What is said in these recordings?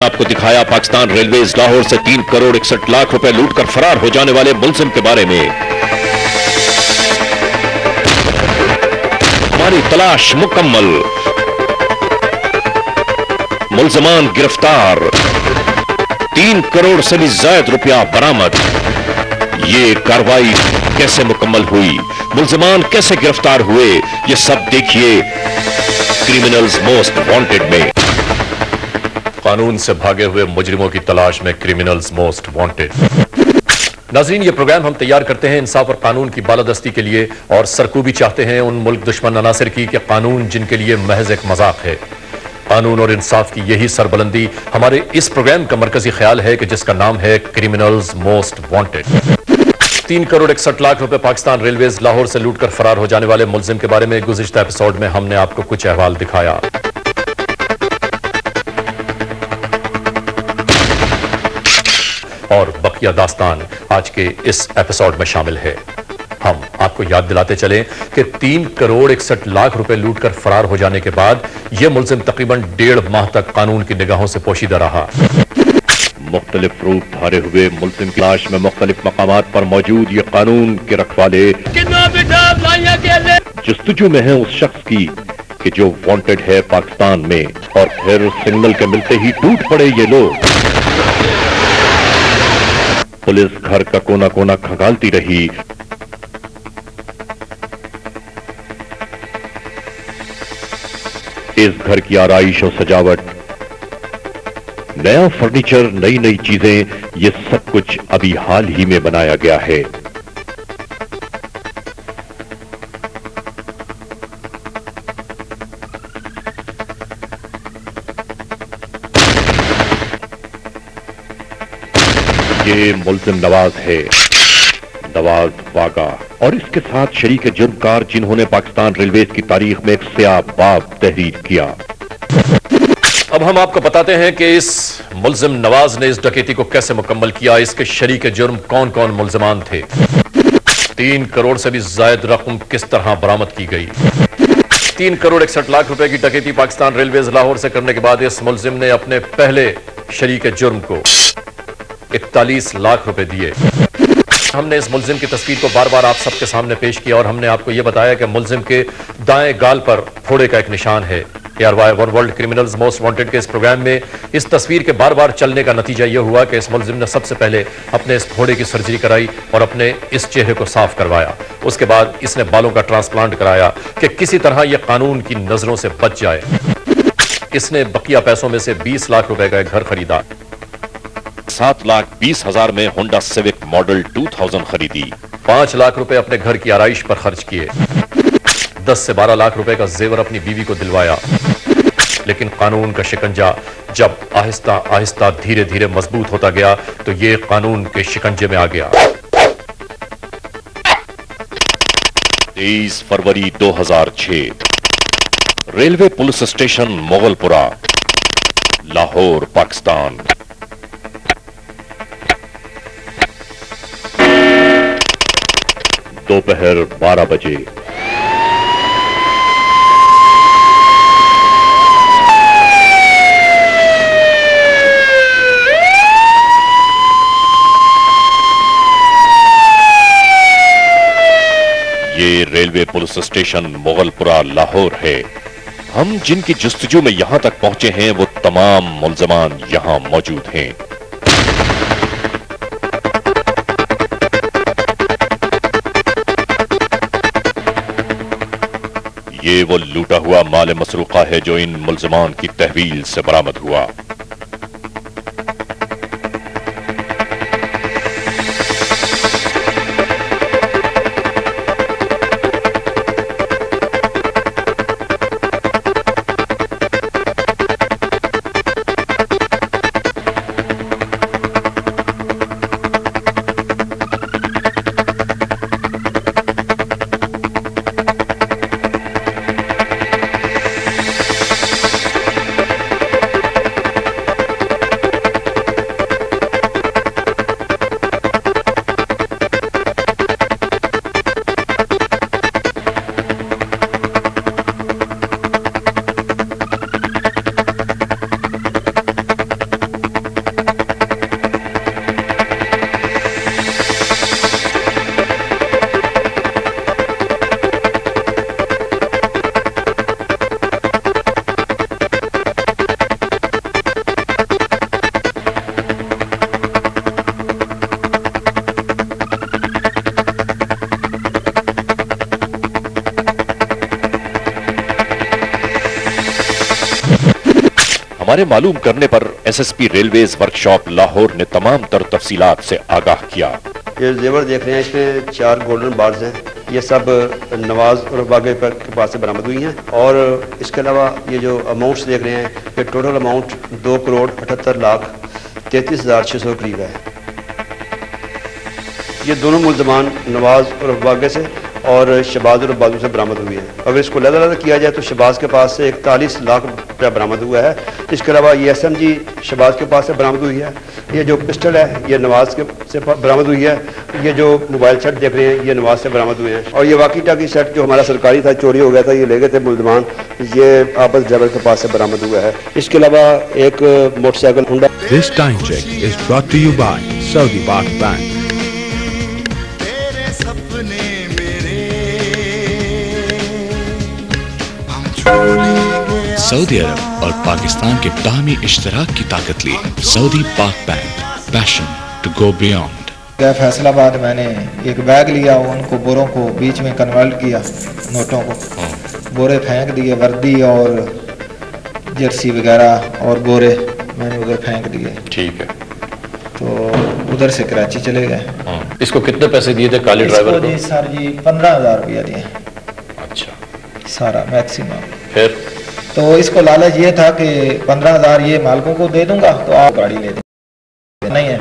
आपको दिखाया पाकिस्तान रेलवेज लाहौर से 3 करोड़ 61 लाख रुपए लूटकर फरार हो जाने वाले मुलजिम के बारे में। हमारी तलाश मुकम्मल, मुलजमान गिरफ्तार, 3 करोड़ से भी ज्यादा रुपया बरामद। ये कार्रवाई कैसे मुकम्मल हुई, मुलजमान कैसे गिरफ्तार हुए, ये सब देखिए क्रिमिनल्स मोस्ट वांटेड में। कानून से भागे हुए मुजरिमों की तलाश में क्रिमिनल्स मोस्ट वांटेड। नाज़रीन, ये प्रोग्राम हम तैयार करते हैं इंसाफ और कानून की बालादस्ती के लिए, और सरकूबी चाहते हैं उन मुल्क दुश्मन अनासिर की कि कानून जिनके लिए महज एक मजाक है। कानून और इंसाफ की यही सरबुलंदी हमारे इस प्रोग्राम का मरकजी ख्याल है कि जिसका नाम है criminals most wanted. 3 crore 61 lakh रुपए पाकिस्तान रेलवेज लाहौर से लूटकर फरार हो जाने वाले मुलजिम के बारे में गुज़िश्ता एपिसोड में हमने आपको कुछ अहवाल दिखाया। और बकिया दास्तान आज के इस एपिसोड में शामिल है। हम आपको याद दिलाते चलें कि 3 करोड़ 61 लाख रुपए लूटकर फरार हो जाने के बाद यह मुलजिम तकरीबन 1.5 माह तक कानून की निगाहों से पोशीदा रहा। मुख्तलिफ रूप धारे हुए मुलजिम की तलाश में मुख्तलिफ मकामात पर मौजूद ये कानून के रखवाले जस्तजू में है उस शख्स की कि जो वांटेड है पाकिस्तान में, और फिर सिग्नल के मिलते ही टूट पड़े ये लोग। पुलिस घर का कोना कोना खंगालती रही। इस घर की आराइश और सजावट, नया फर्नीचर, नई नई चीजें, ये सब कुछ अभी हाल ही में बनाया गया है। ये मुलजिम नवाज है, नवाज वागा, और इसके साथ शरीक जुर्मकार जिन्होंने पाकिस्तान रेलवेज की तारीख में एक स्याह बाब तहरीर किया। अब हम आपको बताते हैं कि इस मुलजिम नवाज ने इस डकैती को कैसे मुकम्मल किया, इसके शरीक जुर्म कौन कौन मुलजमान थे, 3 करोड़ से भी ज्यादा रकम किस तरह बरामद की गई। 3 करोड़ 61 लाख रुपए की डकैती पाकिस्तान रेलवेज लाहौर से करने के बाद इस मुलजिम ने अपने पहले शरीक जुर्म को 41 लाख रुपए दिए। हमने इस मुलजिम की तस्वीर को बार बार आप सबके सामने पेश किया और हमने आपको यह बताया कि मुलजिम के दाएं गाल पर फोड़े का एक निशान है। KRY one world criminals most wanted के इस प्रोग्राम में इस तस्वीर के बार बार चलने का नतीजा यह हुआ कि इस मुलजिम ने सबसे पहले अपने इस फोड़े की सर्जरी कराई और अपने इस चेहरे को साफ करवाया। उसके बाद इसने बालों का ट्रांसप्लांट कराया कि किसी तरह यह कानून की नजरों से बच जाए। इसने बकिया पैसों में से 20 लाख रुपए का एक घर खरीदा। 7,20,000 में होंडा सिविक मॉडल 2000 खरीदी। 5 लाख रुपए अपने घर की आराइश पर खर्च किए। 10 से 12 लाख रुपए का जेवर अपनी बीवी को दिलवाया। लेकिन कानून का शिकंजा जब आहिस्ता आहिस्ता धीरे धीरे मजबूत होता गया तो ये कानून के शिकंजे में आ गया। 23 फरवरी 2006 railway police station Mughalpura, Lahore, Pakistan. दोपहर 12 बजे। ये railway police station Mughalpura, Lahore है। हम जिनकी जुस्तजू में यहां तक पहुंचे हैं वो तमाम मुलजमान यहां मौजूद हैं। ये वो लूटा हुआ माल मसरूका है जो इन मुलजमान की तहवील से बरामद हुआ। हमारे मालूम करने पर एसएसपी रेलवेज वर्कशॉप लाहौर ने तमाम तर तफसीलात से आगाह किया। ये जेवर देख रहे हैं, इसमें 4 गोल्डन बार्स हैं। ये सब नवाज और वागे के पास से बरामद हुई हैं। और इसके अलावा ये जो अमाउंट्स देख रहे हैं, ये टोटल अमाउंट 2,78,33,600 करीब है। ये दोनों मुल्ज़मान नवाज और वागे से और शहबाज और बाजू से बरामद हुई है। अगर इसको अलग किया जाए तो शहबाज के पास से 41 लाख रुपया बरामद हुआ है। इसके अलावा ये SMG शहबाज के पास से बरामद हुई है। ये जो पिस्टल है ये नवाज के से बरामद हुई है। ये जो मोबाइल सेट देख रहे हैं ये नवाज से बरामद हुए हैं। और ये वाकी टाकी सेट जो हमारा सरकारी था, चोरी हो गया था, ये ले गए थे मुल्ज़मान, ये आबद ड्राइवर के पास से बरामद हुआ है। इसके अलावा एक motorcycle Honda. This time check is brought to you by Saudi Pak Bank. सऊदी अरब और पाकिस्तान के बाहमी इश्तराक की ताकत ली Saudi Pak Bank, passion to go beyond. Faisalabad मैंने एक बैग लिया, उनको बोरों को बीच में कन्वर्ट किया, नोटों को बोरे फेंक दिए, वर्दी और जर्सी वगैरह और बोरे मैंने उधर फेंक दिए। ठीक है। तो उधर से कराची चले गए। इसको कितने पैसे दिए थे काले ड्राइवर को? जी सर जी 15,000 रुपया दिए। अच्छा। सारा मैक्सिमम। फिर तो इसको लालच ये था कि 15,000 ये मालिकों को दे दूंगा तो आप गाड़ी ले दें। नहीं है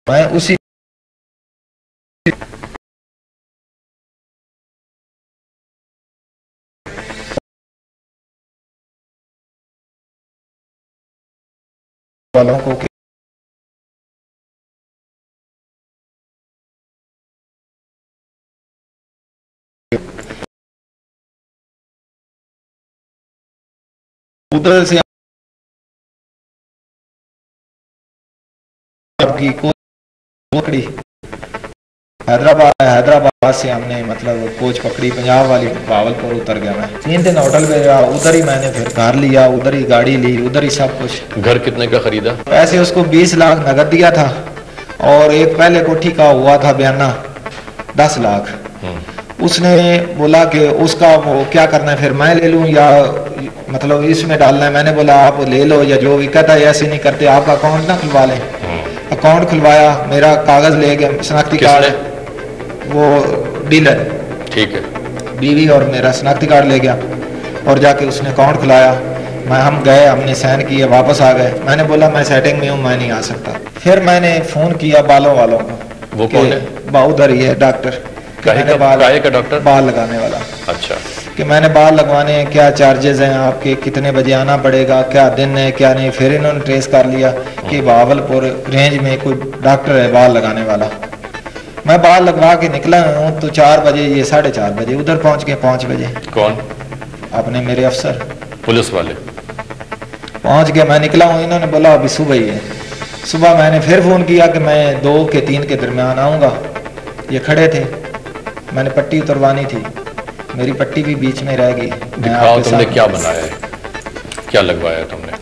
मैं उसी वालों को उधर से आपकी पकड़ी हैदराबाद से हमने मतलब कोच पकड़ी पंजाब वाली, भावलपुर उतर गया मैं। 3 दिन होटल पे रहा, उधर ही मैंने फिर घर लिया, उधर ही गाड़ी ली, उधर ही सब कुछ। घर कितने का खरीदा? पैसे उसको 20 लाख नगद दिया था और एक पहले कोठी का हुआ था बयाना 10 लाख। उसने बोला कि उसका वो क्या करना है, फिर मैं ले लूं या मतलब इसमें डालना है। मैंने बोला आप ले लो या जो भी कहता है ऐसे नहीं करते, आपका अकाउंट ना खुलवा लें। अकाउंट खुलवाया, मेरा कागज ले गया, शनाख्ती कार्ड, वो डीलर, ठीक है, बीवी और मेरा शनाख्ती कार्ड ले गया और जाके उसने अकाउंट खुलाया। हम गए, हमने साइन किए, वापस आ गए। मैंने बोला मैं सेटिंग में हूँ, मैं नहीं आ सकता। फिर मैंने फोन किया बालों वालों को। वो कौन है? उधर ही है डॉक्टर, काहे का डॉक्टर? बाल लगाने वाला। अच्छा। कि मैंने बाल लगवाने हैं, क्या चार्जेस हैं आपके, कितने बजे आना पड़ेगा, क्या दिन है क्या नहीं। फिर इन्होंने ट्रेस कर लिया कि भावलपुर रेंज में कोई डॉक्टर है बाल लगाने वाला। मैं बाल लगवा के निकला हूँ तो 4 बजे, ये 4:30 बजे उधर पहुँच गए। 5 बजे कौन? अपने मेरे अफसर पुलिस वाले पहुँच गए। मैं निकला हूँ, इन्होंने बोला अभी सुबह ही है। सुबह मैंने फिर फ़ोन किया कि मैं 2 के 3 के दरमियान आऊँगा। ये खड़े थे, मैंने पट्टी उतरवानी थी, मेरी पट्टी भी बीच में रह गई। दिखाओ तुमने क्या बनाया है, क्या लगवाया है तुमने?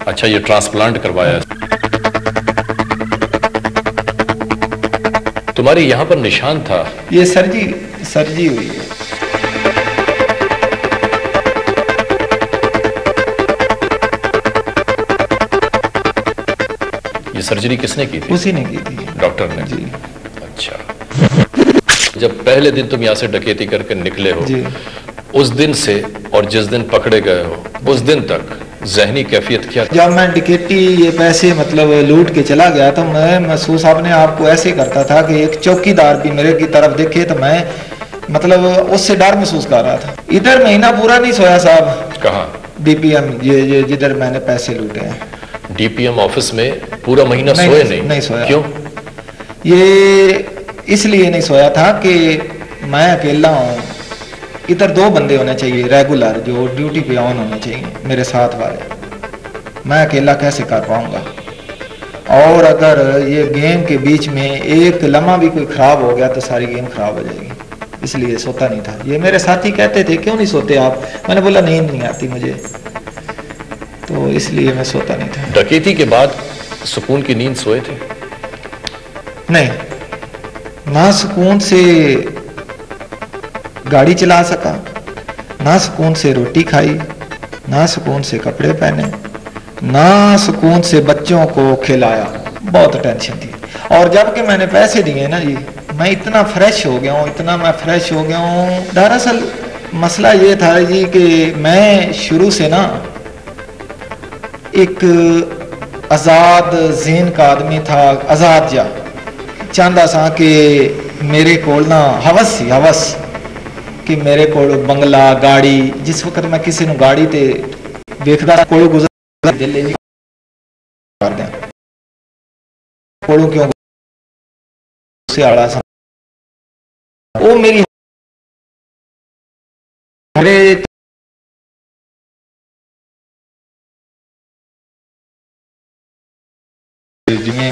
अच्छा, ये ट्रांसप्लांट करवाया है। तुम्हारी यहाँ पर निशान था? ये सर्जी हुई है। ये सर्जरी किसने की थी? उसी ने की थी, डॉक्टर ने। जी। अच्छा। जब पहले दिन तुम यहाँ से डकैती करके निकले हो, उस दिन से और जिस दिन पकड़े गए हो उस दिन तक ज़हनी कैफियत क्या था? जब मैं डकैती ये पैसे मतलब लूट के चला गया तो मैं महसूस अपने आप को ऐसे करता था कि एक चौकीदार भी मेरे की तरफ देखे तो मैं मतलब उससे डर महसूस कर रहा था। इधर महीना पूरा नहीं सोया साहब। कहाँ? DPM, ये जिधर मैंने पैसे लूटे हैं। DPM ऑफिस में पूरा महीना सोए नहीं सोया। क्यों? ये इसलिए नहीं सोया था कि मैं अकेला हूँ, इधर 2 बंदे होने चाहिए रेगुलर जो ड्यूटी पे ऑन होने चाहिए मेरे साथ वाले। मैं अकेला कैसे कर पाऊंगा? और अगर ये गेम के बीच में एक लम्हा भी कोई ख़राब हो गया तो सारी गेम ख़राब हो जाएगी। इसलिए सोता नहीं था। ये मेरे साथी कहते थे क्यों नहीं सोते आप? मैंने बोला नींद नहीं आती मुझे, तो इसलिए मैं सोता नहीं था। डकैती के बाद सुकून की नींद सोए थे? नहीं, ना सुकून से गाड़ी चला सका, ना सुकून से रोटी खाई, ना सुकून से कपड़े पहने, ना सुकून से बच्चों को खिलाया। बहुत टेंशन थी। और जबकि मैंने पैसे दिए ना जी, मैं इतना फ्रेश हो गया हूँ, इतना मैं फ्रेश हो गया हूँ। दरअसल मसला ये था जी कि मैं शुरू से ना एक आज़ाद ज़हन का आदमी था, आज़ाद जा चाहता सा कि मेरे कोल ना हवस सी हवस कि मेरे कोल बंगला गाड़ी। जिस वक्त मैं किसी ने गाड़ी ते देखदा कोल गुजर दिल ही कर दिया कोलों क्यों से आड़ा सा वो मेरी मेरे जिम्मे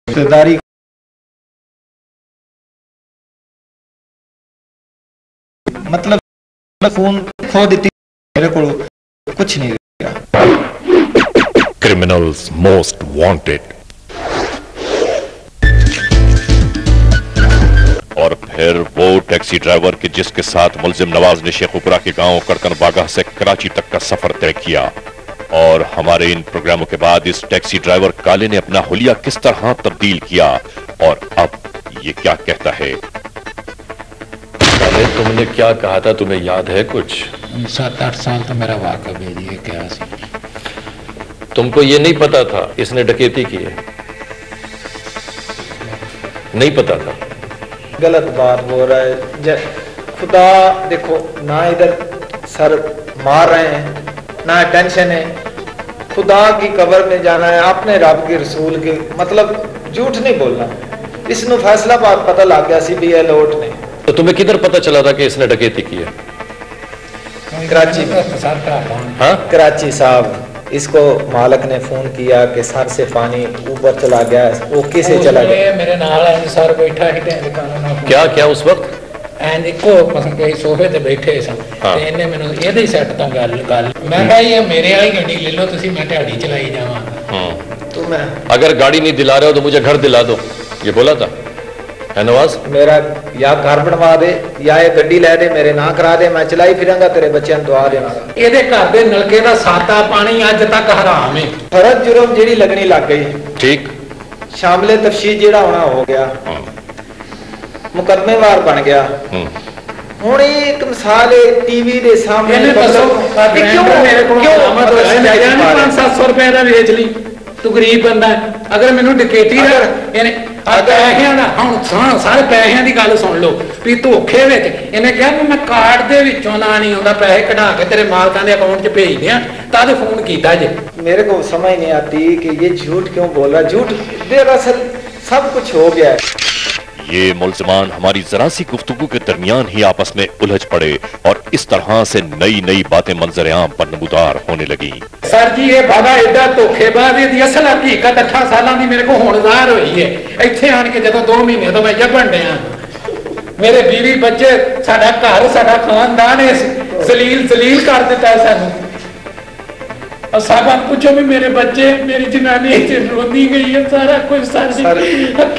रिश्तेदारी मतलब फोन खो दी मेरे को कुछ नहीं रहा। Criminals most wanted. और फिर वो टैक्सी ड्राइवर के जिसके साथ मुलजिम नवाज ने शेखुपुरा के गांव कड़कन बागा से कराची तक का सफर तय किया। और हमारे इन प्रोग्रामों के बाद इस टैक्सी ड्राइवर काले ने अपना हुलिया किस तरह तब्दील किया और अब ये क्या कहता है। काले, तुमने क्या कहा था, तुम्हें याद है कुछ? 7-8 साल तो मेरा वाक़ा भेजिए क्या सी। तुमको ये नहीं पता था इसने डकैती की है? नहीं पता था? गलत बात बोल रहा है। खुदा देखो ना, इधर सर मार रहे हैं ना टेंशन है। खुदा की कब्र में जाना है, अपने रब के रसूल के, मतलब झूठ नहीं बोलना। इसनु फैसलाबाद पता लग गया CBI लोट ने। तो तुम्हें किधर पता चला था कि इसने डकैती की है? कराची में। हाँ, कराची साहब, इसको मालक ने फोन किया कि सर से पानी ऊपर चला गया, वो किसे चला गया? मेरे नाल सर बैठा ही थे। क्या क्या उस वक्त एंड इको कई सोफे ते बैठे सन ते इन्हें मैनू ਇਹਦੇ ਸੈੱਟ ਤੋਂ ਗੱਲ मैं कहा ये मेरे वाली गड्डी ले लो तुसी, मैं ढाड़ी चलाई जावां। तो मैं अगर गाड़ी नहीं दिला रहे हो तो मुझे घर दिला दो, ये बोला था है नवाज? मेरा या घर बनवा दे या ये गड्डी लै दे, मेरे ना करा दे, मैं चलाई फिरांगा, तेरे बच्चों ਨੂੰ दुआ देवांगा। ਇਹਦੇ ਘਰ ਦੇ ਨਲਕੇ ਦਾ ਸਾਤਾ ਪਾਣੀ ਅੱਜ ਤੱਕ ਹਰਾਮ ਹੈ। फर्ज जुर्म ਜਿਹੜੀ लगनी लग गई, ठीक, शामिल तफसील ਜਿਹੜਾ होना हो गया, मुकदमेवार बन गया। ਹੁਣ ਇਹ ਇੱਕ ਮਿਸਾਲ ਹੈ टीवी ਦੇ ਸਾਹਮਣੇ। ਇਹਨੇ ਦੱਸੋ ਮੇਰੇ ਕੋਲ ਆਮਦ ਹੋਇਆ ਮੈਂ 500-700 ਰੁਪਏ ਦਾ ਵੇਚ ਲਈ। ਤੂੰ ਗਰੀਬ ਬੰਦਾ ਹੈ, ਅਗਰ ਮੈਨੂੰ ਡਕੈਤੀ ਦਾ ਇਹਨੇ ਪੈਸਿਆਂ ਦਾ ਹੁਣ ਸਾਰੇ ਪੈਸਿਆਂ ਦੀ ਗੱਲ ਸੁਣ ਲਓ ਵੀ ਧੋਖੇ ਵਿੱਚ ਇਹਨੇ ਕਿਹਾ ਵੀ ਮੈਂ ਕਾਰਡ ਦੇ ਵਿੱਚੋਂ ਨਾ ਨਹੀਂ ਆਉਂਦਾ, ਪੈਸੇ ਕਢਾ ਕੇ ਤੇਰੇ ਮਾਲਕਾਂ ਦੇ ਅਕਾਊਂਟ 'ਚ ਭੇਜ ਦਿਆਂ, ਤਦ फोन किया जे। मेरे को समझ नहीं आती कि ये झूठ क्यों बोल रहा। झूठ दरअसल सब कुछ हो गया है। ये मुलजमान हमारी जरा सी गुफ्तगू के दरमियान ही आपस में उलझ पड़े और इस तरह से नई नई बातें मंजर आम पर नमूदार होने लगी। सर जी ये बड़ा एडा धोखेबाज दी असल हकीकत 8 साल की मेरे को हुण ज़ाहिर हुई है। इत्थे आन के जदों 2 महीने तो मैं जबन दिया, मेरे बीवी बच्चे साडा घर साडा खानदान जलील कर दिता है सानू। और साहब पूछो भी मेरे बच्चे मेरी जनानी रोंदी गई है, सारा कुछ सर हकीकत